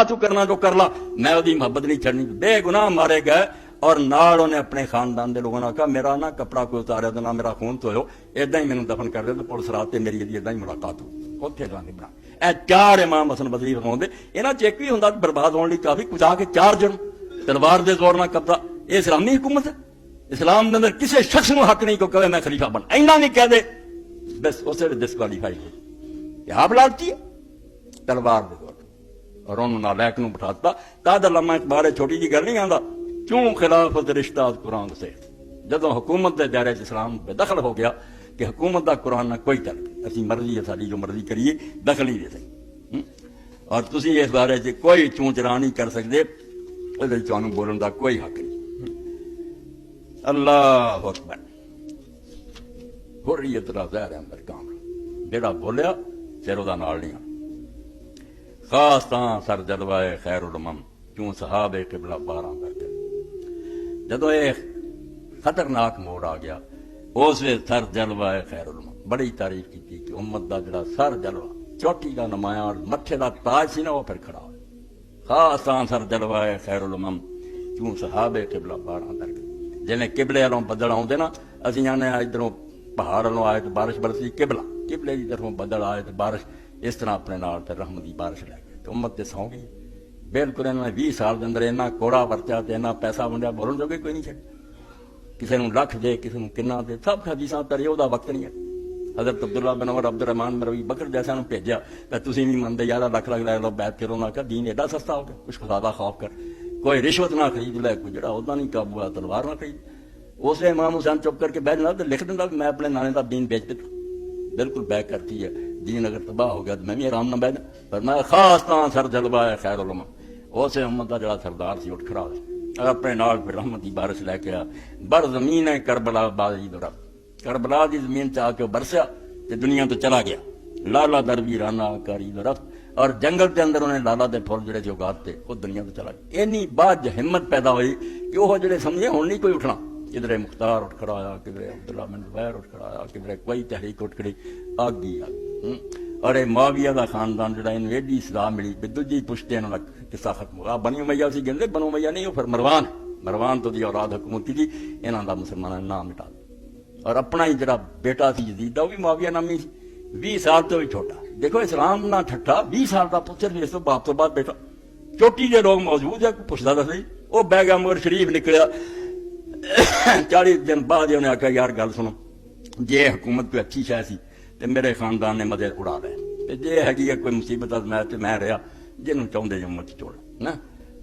تو کرنا جو کر لا، میں وہی محبت نہیں چھڑنی۔ بے گناہ مارے گئے اور نال انہیں اپنے خاندان دے لوگوں نے کہا میرا نہ کپڑا کوئی اتاریا تو نہ میرا خون دھوئو، ایدا ہی مینوں دفن کر دے تو پولیس رات تے میری ایدا ہی ملاقات ہو اوتھے گاندھی بنا۔ اے چار امام حسن بصری فرماؤندے انہاں چ ایک بھی ہوندا برباد ہون لئی کافی، کچھ آ کے چار جن تلوار دے زور نہ قبضہ۔ یہ اسلامی حکومت ہے؟ اسلام کے اندر کسی شخص کو حق نہیں کو کہے میں خلیفہ بن، اینا نہیں کہہ دے بس اسے ڈسکوالیفائی ہو۔ یہ آپ لالچی ہے تلوار دے زور، اور انہوں نالائق نو بٹھاتا۔ تاج علامہ اقبال چھوٹی جی گل نہیں آندا، کیوں خلافت رشتہ قرآن سے، جدو حکومت کے دائرے اسلام بے دخل ہو گیا کہ حکومت کا قرآن نہ کوئی چل اسی مرضی ہے ساری جو مرضی کریے دخل ہی دے سکتے، اور تسی اس بارے سے کوئی چون چرا نہیں کر سکتے، تمہیں بولن کا کوئی حق نہیں۔ اللہ اکبر، حریت دا زہر اندر کامل، جڑا بولیا پھر وہ نال نہیں آنا۔ خاص تاں سر جلوائے خیر الامم کیوں صحابہ قبلہ باراں کر کے، جدو یہ خطرناک موڑ آ گیا اس وقت سر جلوائے خیر الامم بڑی تعریف کی کہ امت دا جڑا سر جلوہ چوٹی کا نمایاں مٹھے دا تاج سی نا وہ پھر کھڑا ہو۔ خاص تاں سر جلوائے خیر الامم کیوں صحابہ قبلہ باراں کر کے، جویں قبلے والوں بدل آؤندے نا، اسی آنے ادھروں پہاڑ والوں آئے تو بارش برسی، قبلہ قبلے کی طرفوں بدل آئے تو بارش، اس طرح اپنے نال تے رحمت دی بارش لے گئے تو امت تے سو گئی۔ بالکل انہوں نے 20 سال کے اندر اینا کوڑا ورتیا تے اینا پیسہ ونڈیا بولن جو کوئی نہیں چڑ، کسی نے لکھ دے کسی نے کنا دے، سب حدیثاں ترے وہ وقت نہیں ہے۔ حضرت عبداللہ بن عمر عبد الرحمان بن ابی بکر جیسا نے بھیجا کہ تسی نہیں منتے یار لکھ لکھ لے لو بیعت کرو، نہ کہ دین ایڈا سستا ہو گیا، کچھ خدا خوف کر، کوئی رشوت نہ خرید لے، کوئی جڑا عہدہ نہیں قابو ہے تلوار نہ خرید۔ اس لیے امام حسین چپ کر کے بیٹھ جاتا تو لکھ دینا میں اپنے نانے کا دین بیچ دیتا، بالکل بیک کرتی ہے، دین اگر تباہ ہو گیا تو میں بھی آرام نہ بیٹھنا۔ پر میں خاص طرح سر جلوہ خیر الامم اسے امت کا جڑا سردار سی اٹھ کھڑا اور اپنے نال پھر رحمت دی بارش لے کے آ بر زمین ہے کربلا بازی دو رب، کربلا دی زمین چ آ کے برسیا تے دنیا تو چلا گیا، لالا در ویرانہ کاری دو رفت، اور جنگل کے اندر انہیں لالا دے پھول جڑے جو اگاتے وہ دنیا تو چلا گیا۔ اینی بعد ہمت پیدا ہوئی کہ وہ جڑے سمجھے ہوں نہیں کوئی اٹھنا، کدھر مختار اٹھ کھڑا آیا، کدھر عبداللہ بن زبیر اٹھ کھڑا آیا، کدھر کوئی تحریک اٹھ کھڑی آگی آ۔ اور یہ معاویہ کا خاندان جڑا انہوں ایڈی اصلاح ملی کہ دوجی پشتے انہوں کا قصہ ختم ہوا۔ بنی امیہ سی گندے، بنو امیہ نہیں، وہ پھر مروان ہے، مروان تو دی اولاد حکومت کی تھی، انہوں کا مسلمانوں نے نام مٹا دیا۔ اور اپنا ہی جڑا بیٹا سی یزید وہ بھی معاویہ نامی سی، 20 سال تو بھی چھوٹا۔ دیکھو اسلام نہ ٹھٹا، 20 سال کا پتر بھی اس باپ تو بعد بیٹا، چوٹی جو لوگ موجود ہے پوچھتا تھا سی، وہ بیگا مگر شریف نکلیا 40 دن بعد انہیں آخیا یار گل سنو، جی حکومت کوئی اچھی شے سی تو میرے خاندان نے مزے اڑا لے، جی ہے کوئی مصیبت میں رہا جنہوں چاہتے جو مت چھوڑ نا۔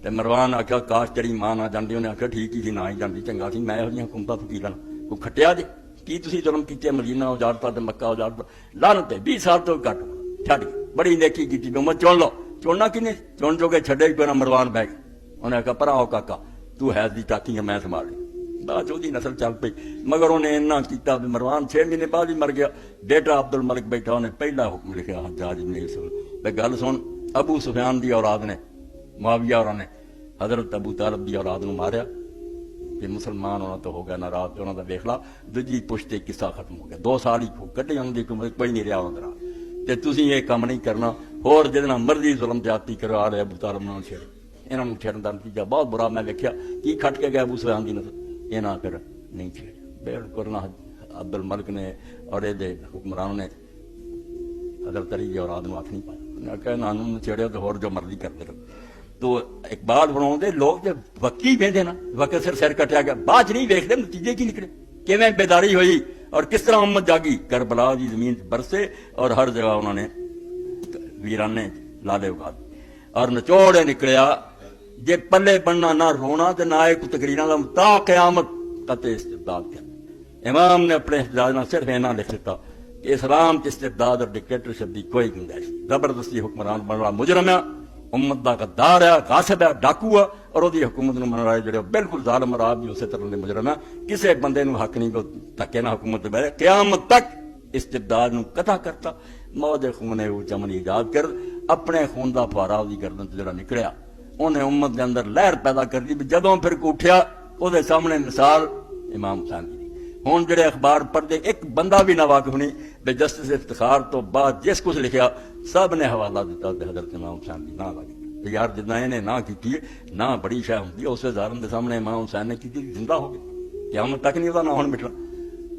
تو مروان آخیا کاش تیری ماں نہ جانتی، انہیں آخیا ٹھیک ہی سی نہ ہی جانتی چنگا سی، میں یہ حکومت فقیران کو کھٹیا جی کی تھی ظلم کیتے، مدینہ اجاڑتا تو مکہ اجاڑتا، لعنت 20 سال تو گھٹ چھڈ بڑی نیکی کی امت چن لو، چننا کی نہیں چن جو کہ چھڈے پہ مروان بہ گئے، انہیں آخیا پر آؤ کاکا تو حیض دی ٹاکی ہے میں سنبھال لی، بعد وہی نسل چل پئی، مگر انہیں اتنا کیتا بھی مروان 6 مہینے بعد ہی مر گیا۔ بیٹا عبد الملک بیٹھا، انہیں پہلا حکم لکھا حجاج بن یوسف پہ گل سن، ابو سفیان دی اولاد نے معاویہ اور نے حضرت ابو طالب دی اولاد نو ماریا کہ مسلمان ہونا تو ہو گیا ناراض، انہوں کا دیکھ لا دوجی پشتے قصہ ختم ہو گیا، 2 سال ہی کٹے انہوں کی کوئی نہیں رہا انہوں تے تسی یہ کام نہیں کرنا، اور جہاں مرضی ظلم زیادتی کروا رہے ابو طالب نہ چھیڑ، انہوں چھیڑن کا نتیجہ بہت برا میں دیکھا کی کھٹ کے گیا ابو سفیان دی نسل، یہاں پھر نہیں چھیڑ بالکل نہ عبد الملک نے اور یہ حکمرانوں نے حضرت علی کی اولاد ہاتھ نہیں پایا، انہیں کہا نانوں نے چھیڑیا تو اور جو مرضی کرتے رہو۔ تو اقبال بناؤ لوگ جب وقتی بہتے نا وقت سر کٹیا گیا، بعد نہیں ویکتے نتیجے کی نکلے، کیویں بیداری ہوئی اور کس طرح امت جاگی، کربلا کی زمین برسے اور ہر جگہ انہوں نے ویرانے لالے اگا دی اور نچوڑے نکلیا، جے پلے بننا نہ رونا تو نہ ایک تقریرا تا قیامت قطع استبداد کیا۔ امام نے اپنے احتجاج میں صرف اینا لکھ دیتا کہ اسلام کی استبداد اور ڈکٹیٹرشپ کی کوئی گنجائش، زبردستی حکمران بن رہا مجرم ہے، امت کا غدار ہے، غاصب ہے، ڈاکو ہے، اور وہ حکومت نے من رہے جڑے بالکل ظالم اور آپ بھی اسی طرح کے مجرم ہے، کسی بندے نو حق نہیں کو تکے نہ حکومت بہرے قیامت تک استبداد نو قطع کرتا، موج خون وہ چمن ایجاد کر اپنے خون کا فوارا وہ گردن جڑا نکلیا، انہیں امت کے اندر لہر پیدا کر دی، جدوں پھر کو اٹھیا وہ سامنے مثال امام حسین دی۔ ہوں جڑے اخبار پڑھتے ایک بندہ بھی نہ واقف نہیں بے جسٹس افتخار تو بعد جس کچھ لکھیا سب نے حوالہ دیتا حضرت امام حسین دی نہ لگی، کہ یار جتنا انہیں نہ کی نہ بڑی شہ ہوں اس ظالم کے سامنے امام حسین نے کی زندہ ہو گیا قیامت تک نہیں وہ نہ ہوں مٹنا.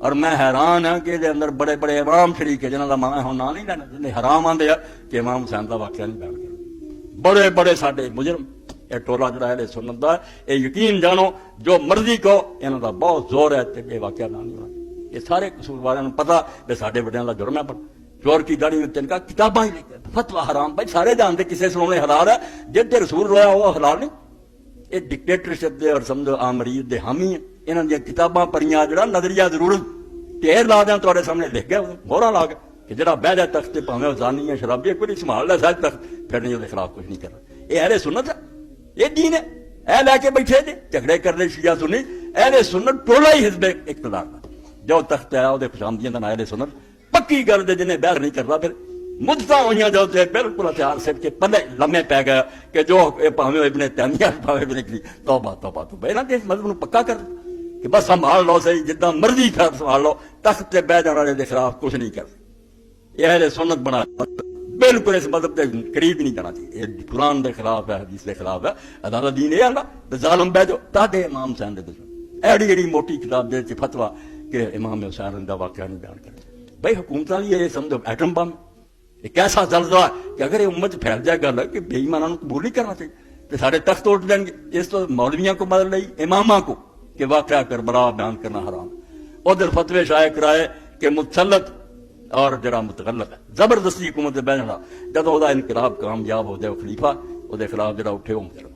اور میں حیران ہاں کہ اندر بڑے بڑے امام شریک ہے جنہوں کا میں ہوں نہ نہیں لینا جنہیں حرام آدھے کہ امام حسین کا واقعہ نہیں بیان کرنا. بڑے بڑے سارے مجرم یہ ٹولا جڑا ہے سنت کا یہ یقین جانو جو مرضی کہو یہاں کا بہت زور ہے یہ واقعہ نہ نہیں ہونا. یہ سارے قصور والوں پتا کہ سارے وڈیاں کا جرم ہے پر چور کی گاڑی میں تین کا کتاباں ہی لکھے فتوا حرام بھائی سارے جانتے کسی سنونے حلال ہے جتنے رسول رویا وہ حلال نہیں. یہ ڈکٹیٹرشپ دے اور سمجھو آمریت دے حامی ہیں انہوں نے کتاباں پڑھیاں جڑا نظریہ ضرورت ٹیر لا دیں تھوڑے سامنے لکھ گیا مورا لا گیا کہ جڑا بہ جائے تخت سے پاویں زانی ہے شرابی ہے کوئی نہیں سنبھال لے سارے تخت پھر نہیں وہ خلاف کچھ نہیں کرنا. یہ اہل سنت ہے یہ دین ہے. اے لے کے بیٹھے جی جھگڑے کر لے شیعہ سنی اہل سنت ٹولا ہی حزب اقتدار کا جو تخت آیا وہ خوشامدیاں کا اہل سنت پکی گل دے جنہیں بہر نہیں کرتا پھر مدتا ہوئی جو بالکل ہتھیار سٹ کے پلے لمے پی گیا کہ جو پاویں ابن تیمیہ پاویں ابن کلی توبہ توبہ تو بہنا دے مذہب نو پکا کر کہ بس سنبھال لو صحیح جتنا مرضی پھر سنبھال لو تخت سے بہ جانے والے کے خلاف کچھ نہیں کر یہ اہل سنت بنا بالکل اس مذہب کے قریب ہی نہیں جانا چاہیے. یہ قرآن کے خلاف ہے حدیث کے خلاف ہے عدالت دین یہ آتا ظالم بہ جو تاڈے امام حسین دے دشمن ایڈی ایڈی موٹی کتاب دے فتوا کہ امام حسین کا واقعہ نہیں بیان کرے. بھائی حکومت یہ سمجھو ایٹم بم ایک ایسا زلزلہ کہ اگر یہ امت پھیل جائے گل کہ بے ایمانوں کو قبول نہیں کرنا چاہیے تو سارے تخت توڑ دیں گے. اس تو مولویوں کو مدد لئی امامہ کو کہ واقعہ کربلا بیان کرنا حرام. ادھر فتوے شائع کرائے کہ مسلط اور جڑا متغلط ہے زبردستی حکومت بہنا جب وہ انقلاب کامیاب ہو جائے وہ خلیفہ وہ خلاف جڑا اٹھے وہ مجرم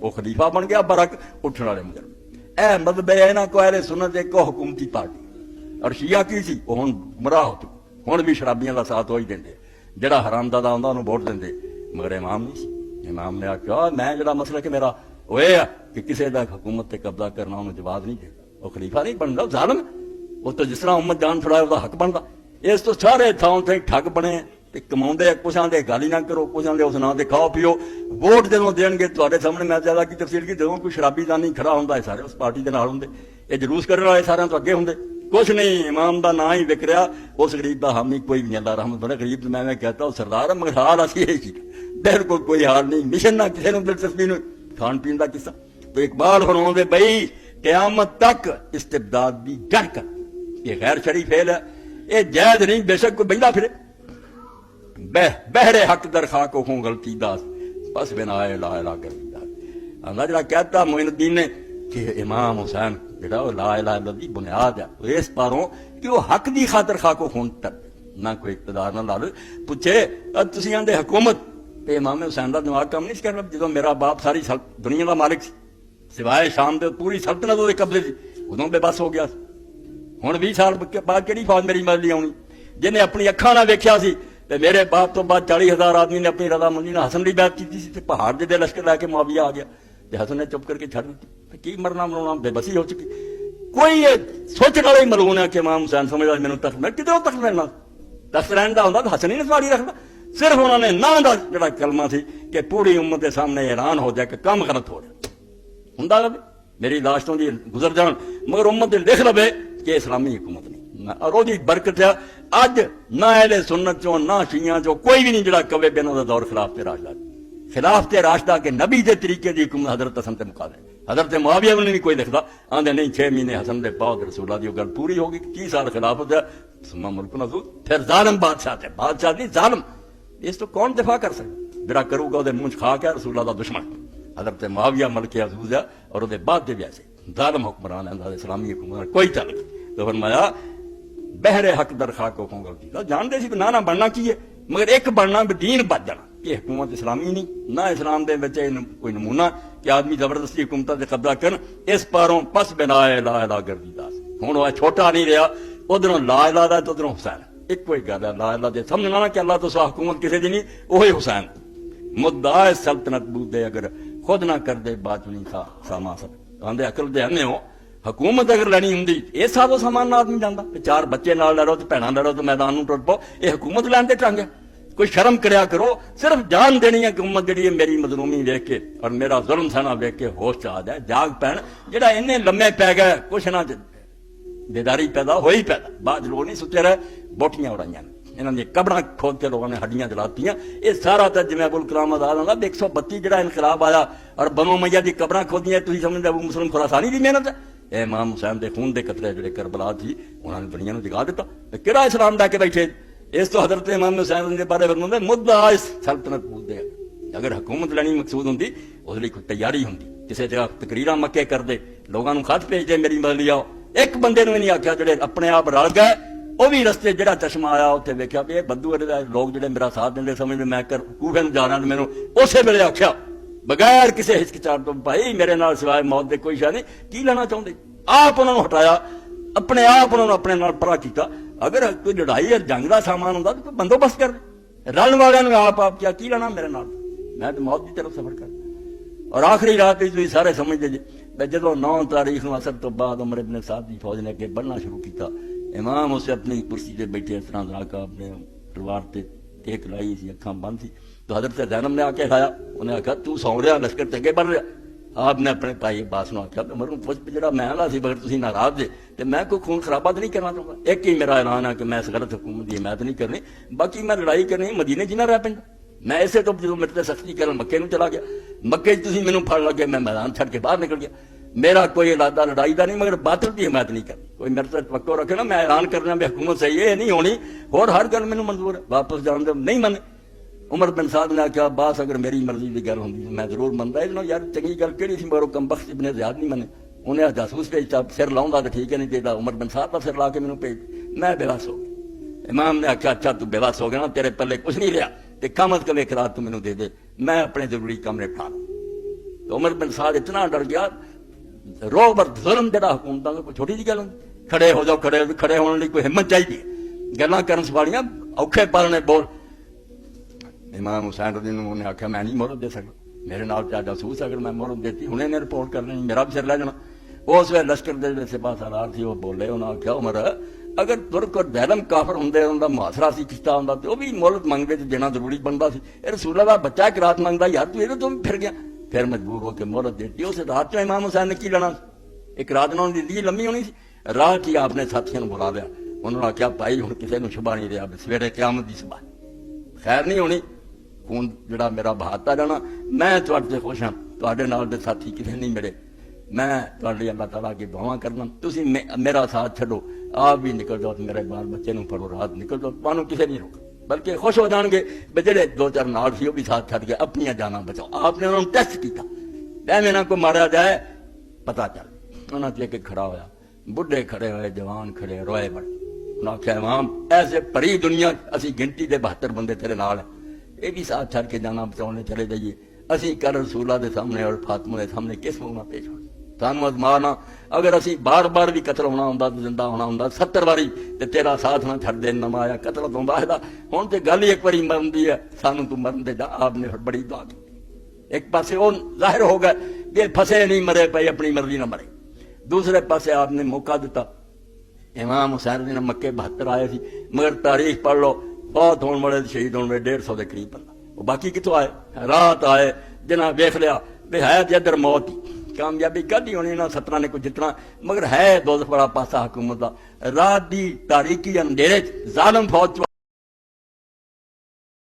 وہ خلیفہ بن گیا برک اٹھنے والے مجرم. اے مذہب ہے یہاں کو اہل سنت ایک حکومتی پارٹی اور شیعہ کی سی وہ ہوں گمراہ ہو چکے ہوں بھی شرابیاں کا ساتھ وہی دیں جڑا حرام دادا آتا انہوں ووٹ دیں مگر امام نہیں سی. امام نے آخیا میں جڑا مسئلہ کہ میرا وہ یہ کہ کسی کا حکومت تے قبضہ کرنا انہوں جواز نہیں دے وہ خلیفہ نہیں بنتا ظالم وہ تو جس طرح امت جان چھڑائے وہ حق بنتا. اس تو سارے تھاؤں سے ٹھگ بنے کما کچھ آدھے گالی نہ کرو کچھ آدھے اس نام سے کھاؤ پیو ووٹ جدوں دین گے تے سامنے میں زیادہ کی تفصیل کی جدوں کوئی شرابی دانی کھڑا ہوں سارے اس پارٹی کے نال ہوں یہ جلوس کرنے والے سارے تو اگے ہوں کچھ نہیں. امام کا نام ہی وک رہا اس غریب کا حامی کوئی نہیں اللہ رحمت بڑے غریب میں کہتا ہوں سردار مگر حال اسی یہی بالکل کوئی حال نہیں مشن نہ کسی نے دلچسپی نہیں کھان پین کا قصہ تو اقبال فرماؤں دے بھائی قیامت تک استبداد بھی گر کر یہ غیر شرعی فعل ہے یہ جائز نہیں بے شک کوئی بہلا پھرے بہرے حق در خاک ہوں غلطی داس بس بنا لا الہ کر اللہ جڑا کہتا معین الدین نے کہ امام حسین جڑا وہ لا الہ الا دی بنیاد ہے اس پاروں کہ وہ حق دی خاطر خاک خون تر نہ کوئی اقتدار نہ لال پوچھے تسی آندے حکومت تے امام حسین دا دماغ کام نہیں کرنا جدوں میرا باپ ساری دنیا دا مالک سی سوائے شام دے پوری سلطنت وہ قبضے سی ادوں بے بس ہو گیا ہوں 20 سال بعد کہڑی فوج میری مدد آنی جنہیں اپنی اکھاں نہ ویکھیا سی تے میرے باپ تو بعد 40,000 آدمی نے اپنی رضامندی نال حسن دی بیعت کیتی سی تے پہاڑ دے لشکر لے کے معاویہ آ گیا تے حسن نے چپ کر کے چھڈ دتی کی مرنا مرونا بے بسی ہو چکی. کوئی سوچنے والا ہی ملون ہے کہ امام حسین سمجھدا مینوں تخت میں کدھروں تخت ملنا تخت رہن دا ہوندا تے حسن ہی نے سواری رکھدا صرف انہوں نے نہ دا جڑا کلمہ سی کہ پوری امت کے سامنے اعلان ہو جائے کہ کام غلط ہو رہا ہوندا رہے میری لاش تو گزر جان مگر امت لکھ لے کہ اسلامی حکومت نہیں اور وہ برکت ہے اج نہ اہل سنت چوں نہ شیعہ چوں کوئی بھی نہیں جڑا کہے بے انہاں دا دور خلاف تے راشدہ کے نبی دے طریقے دی حکومت حضرت حسن تے مقابلے حضرت معاویہ نے نہیں کوئی لکھدا آندے نہیں 6 مہینے حسن دے بعد رسول اللہ دی گل پوری ہوگی 30 سال خلافت ہے ثم ملک نزول پھر ظالم بادشاہ تے بادشاہ دی ظالم اس تو کون دفاع کر سکتا جڑا کرو گا دے منہ کھا کے رسول اللہ دا دشمن حضرت معاویہ ملک عزوز ہے اور دے بعد دے ویسے ظالم حکمران ہے اسلامی حکومت کوئی چل تو فرمایا بہرے حق در خاک کو غلطی جانتے سی نہ بننا کی ہے مگر ایک بننا بھی دین بچ جانا یہ حکومت اسلامی نہیں نہ اسلام دے وچ کوئی نمونہ کہ آدمی زبردستی حکومت سے قبضہ کرن اس پاروں پس بنا لا الہ گردی داس ہوں وہ چھوٹا نہیں رہا ادھروں لا الہ دا تو ادھروں حسین ایک کوئی گل ہے لا الہ دے سمجھنا نا کہ اللہ تو سوا حکومت کسی دی نہیں وہی حسین مدعا سلطنت بودے اگر خود نہ کر دے بات نہیں تھا ساما سب آندے عقل دے ہنے ہو حکومت اگر لینی ہوں یہ سادو سامان نہ آدمی جانا 4 بچے نال لڑو تو بھڑا لڑو تو میدان میں ٹر پاؤ یہ حکومت لین دے ٹانگے کوئی شرم کریا کرو صرف جان دینی ہے کہ امت جڑی ہے میری مظلومی ویکھ کے اور میرا ظلم سہنا ویکھ کے ہوش چ آ جائے جاگ پین جڑا اینے لمے پی گئے کچھ نہ بیداری پیدا ہوئی پیدا بعد لوگ نہیں سوچے رہے بوٹیاں اڑائیاں انہوں نے قبراں کھود کے لوگوں نے ہڈیاں جلاتیاں. یہ سارا تو جی ابوال کلام آزاد آتا 132 جڑا انقلاب آیا اور بنو امیہ دی قبراں کھودیاں تھی سمجھتے ابو مسلم خراسانی دی محنت ہے. اے امام حسین دے خون دے قطرے جڑے کربلا تھی انہوں نے دنیا نوں جگا دیتا. کہڑا اسلام لا کے بیٹھے اس تو حضرت امام حسین دے بارے فرماتے مدعا اس سلطنت پوچھ دے. اگر حکومت لینی مقصود ہوندی اس لیے کوئی تیاری ہوندی کسی جگہ تقریراں مکے کر دے لوگوں کو خط بھیج دے میری مدد آؤ. ایک بندے نے نہیں آخیا جڑے اپنے آپ رل گئے وہ بھی رستے جہاں چشمہ آیا اتنے ویکیا بھی یہ بدو لوگ جڑے میرا ساتھ دیں سمجھتے میں کوفے میں جانا میرے اسی ویلے آخیا بغیر کسی ہچکچاہٹ تو بھائی میرے نال سوائے موت دے کوئی شاید نہیں کی لینا چاہتے. آپ انہوں نے ہٹایا اپنے آپ انہوں نے اپنے نال پرا کیتا. اگر کوئی لڑائی یا جنگ کا سامان ہوتا تو کوئی بندوبست کر دے. رلن والے آپ کیا کی لینا میرے نال میں تو موت کی طرف سفر کر. اور آخری رات تھی سارے سمجھتے جی جدو 9 تاریخ نو اثر تو بعد عمر ابن سعد کی فوج نے اگے بڑھنا شروع کیتا. امام اسے اپنی کرسی سے بیٹھے اس طرح ذرا کا اپنے تلوار تے ٹیک لائی سی اکھاں بند سی تو حضرت زینب نے آ کے کھایا. انہیں آخیا تو سو رہا لشکر تے اگے بڑھ رہا. آپ نے اپنے بھائی عباس نو آخیا عمر پوچھ جڑا میں لا سی بغیر تسی ناراض جے تے میں کوئی خون خرابہ نہیں کرنا چاہتا. ایک ہی میرا اعلان ہے کہ میں اس غلط حکومت کی حمایت نہیں کرنی. باقی میں لڑائی کرنی مدینے جی نہ رہ پیندا. میں اسے تو جب میرے تے سختی کرن مکے نو چلا گیا مکے تسی مینوں پھڑ لگے میں میدان چھڑ کے باہر نکل گیا. میرا کوئی ارادہ لڑائی دا نہیں مگر باطل کی حمایت نہیں کرنی. کوئی میرے سے توقع رکھے نا میں اعلان کرنا بھی حکومت صحیح ہے نہیں ہونی اور ہر گل مینوں منظور ہے واپس جان دے نہیں منے. عمر بن سعد نے آخیا باس اگر میری مرضی کی گل ہوندی میں ضرور منتا. یہ یار چنگی گل کہڑی سی مگر کم بخت ابن زیاد نہیں منے. انہیں جاسوس بھیجتا سر لاؤں تو ٹھیک ہے نہیں چاہیے عمر بن سعد کا سر لا کے مینوں بھیج. میں بے بس ہو گیا. امام نے آخیا اچھا تو بے بس ہو گیا نا تیرے پلے کچھ نہیں رہا تے کم از کم ایک رات تو مینوں دے دے میں اپنے ضروری کام نپٹا لوں. تو عمر بن سعد اتنا ڈر گیا روب اور ظلم جڑا حکومتاں کوئی چھوٹی جی گل ہوندی. کھڑے ہو جاؤ کھڑے ہونے لئی کوئی ہمت چاہیے گلاں کرن سوالیاں اوکھے پالنے بول. امام حسین رضی اللہ عنہ نے آخیا میں نہیں مہرت دے سکتا میرے نال چاہ جاسوس اگر میں مہرت دیتی انہیں نے رپورٹ کر لینی میرا بھی سر لے جانا. اس ویلے لشکر دے جڑے سپاہ سالار سی وہ بولے انہوں نے آخیا عمر اگر ترک اور دہلم کافر ہوندے ان دا محاصرہ سی کیتا ہوندا تے وہ بھی مہلت منگدے تے دینا ضروری بندا سی. اے رسول اللہ بچہ ایک رات منگدا یار تو یہ تو پھر گیا. پھر مجبور ہو کے مہلت دیتی. اس رات چ امام حسین نے کی لینا ایک رات انہوں نے زندگی لمبی ہونی سی. رات ہی آپ نے ساتھیوں نے بلا لیا. انہوں نے آخیا بھائی ہن کسی نوں شبہ نہیں رہا سویرے قیامت دی صبح خیر نہیں ہونی خون جڑا میرا بہاتا جانا. میں تواڈے تے خوش ہاں تواڈے نال دے ساتھی کسی نہیں ملے. میں تواڈے اللہ تعالیٰ کی دعاواں کرنا تسی میرا ساتھ چھڈو آپ بھی نکل جاؤ میرے بال بچے نوں پڑھو رات نکل جاؤ تانوں کسی نہیں روکا بلکہ خوش ہو جان گے بھی جڑے 2-4 نال سی وہ بھی ساتھ چھڈ کے اپنی جاناں بچاؤ. آپ نے انہوں نے ٹیسٹ کیتا ایویں نہ کوئی مارا جائے پتہ چل. انہوں نے کے کھڑا ہویا بڈھے کھڑے ہوئے جوان کھڑے روئے بڑے. انہوں نے آخیا امام ایسے پری دنیا اسی گنتی دے 72 بندے تیرے نال ہیں یہ بھی ساتھ چھڈ کے جانا بچاؤنے چلے جائیے. اسی کر رسولہ دے سامنے اور فاطمہ دے سامنے کس منہ پیش ہونا سانو ازمانا. اگر اسی بار بار بھی قتل ہونا ہوندا زندہ ہونا ہوندا 70 واری تے تیرا ساتھ نہ چھڈ دے نما آیا قتل تو واحدہ ہن تے گل ہی ایک واری مرندی ہے سانو تو مرن دے جا. آپ نے بڑی دعا کی. ایک پاسے وہ ظاہر ہو گئے کہ پھسے نہیں مرے پے اپنی مرضی نہ مرے. دوسرے پاسے آپ نے موقع دیتا. امام حسین نے مکے 72 آئے سی مگر تاریخ پڑھ لو بہت ہونے والے شہید ہونے والے 150 کے قریب بندہ. وہ باقی کتوں آئے رات آئے جنہیں ویخ لیا بے ہے تے ادھر موت ہی کامیابی کدی ہونی نہ 17 نے کوئی جتنا مگر ہے دوزخ بڑا پاسا حکومت دا. رات دی تاریکی اندھیرے ظالم فوج